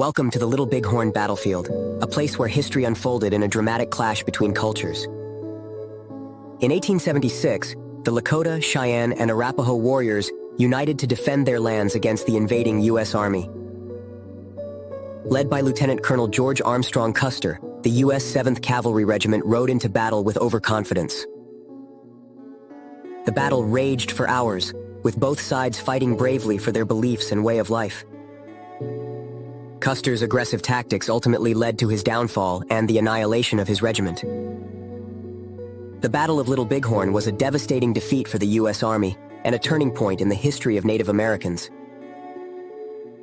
Welcome to the Little Bighorn battlefield, a place where history unfolded in a dramatic clash between cultures. In 1876, the Lakota, Cheyenne, and Arapaho warriors united to defend their lands against the invading U.S. Army. Led by Lieutenant Colonel George Armstrong Custer, the U.S. 7th Cavalry Regiment rode into battle with overconfidence. The battle raged for hours, with both sides fighting bravely for their beliefs and way of life. Custer's aggressive tactics ultimately led to his downfall and the annihilation of his regiment. The Battle of Little Bighorn was a devastating defeat for the U.S. Army and a turning point in the history of Native Americans.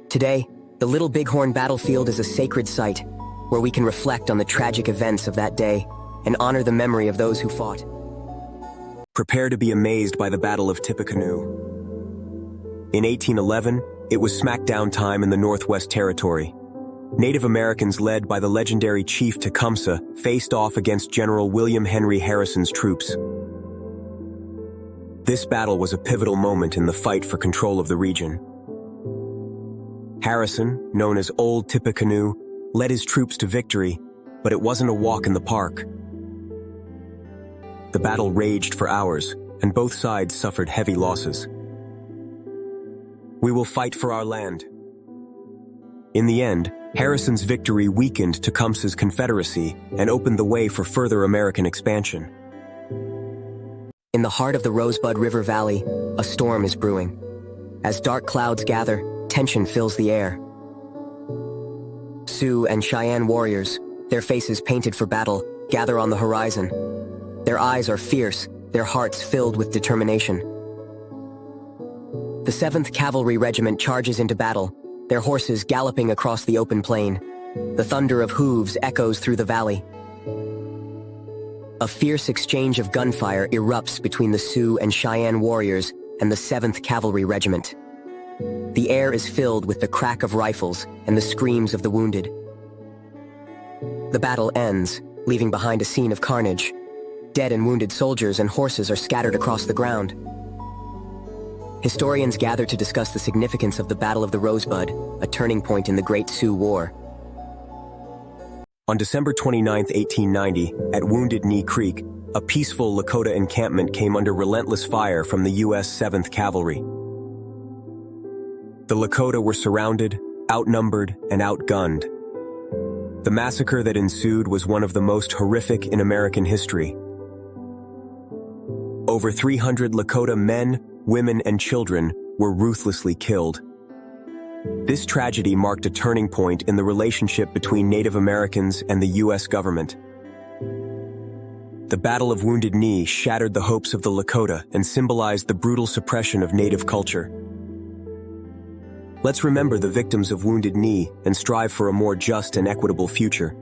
Today, the Little Bighorn battlefield is a sacred site where we can reflect on the tragic events of that day and honor the memory of those who fought. Prepare to be amazed by the Battle of Tippecanoe. In 1811, it was smackdown time in the Northwest Territory. Native Americans led by the legendary chief Tecumseh faced off against General William Henry Harrison's troops. This battle was a pivotal moment in the fight for control of the region. Harrison, known as Old Tippecanoe, led his troops to victory, but it wasn't a walk in the park. The battle raged for hours, and both sides suffered heavy losses. We will fight for our land. In the end, Harrison's victory weakened Tecumseh's Confederacy and opened the way for further American expansion. In the heart of the Rosebud River Valley, a storm is brewing. As dark clouds gather, tension fills the air. Sioux and Cheyenne warriors, their faces painted for battle, gather on the horizon. Their eyes are fierce, their hearts filled with determination. The 7th Cavalry Regiment charges into battle, their horses galloping across the open plain. The thunder of hooves echoes through the valley. A fierce exchange of gunfire erupts between the Sioux and Cheyenne warriors and the 7th Cavalry Regiment. The air is filled with the crack of rifles and the screams of the wounded. The battle ends, leaving behind a scene of carnage. Dead and wounded soldiers and horses are scattered across the ground. Historians gather to discuss the significance of the Battle of the Rosebud, a turning point in the Great Sioux War. On December 29, 1890, at Wounded Knee Creek, a peaceful Lakota encampment came under relentless fire from the U.S. 7th Cavalry. The Lakota were surrounded, outnumbered, and outgunned. The massacre that ensued was one of the most horrific in American history. Over 300 Lakota men, women, and children were ruthlessly killed. This tragedy marked a turning point in the relationship between Native Americans and the U.S. government. The Battle of Wounded Knee shattered the hopes of the Lakota and symbolized the brutal suppression of Native culture. Let's remember the victims of Wounded Knee and strive for a more just and equitable future.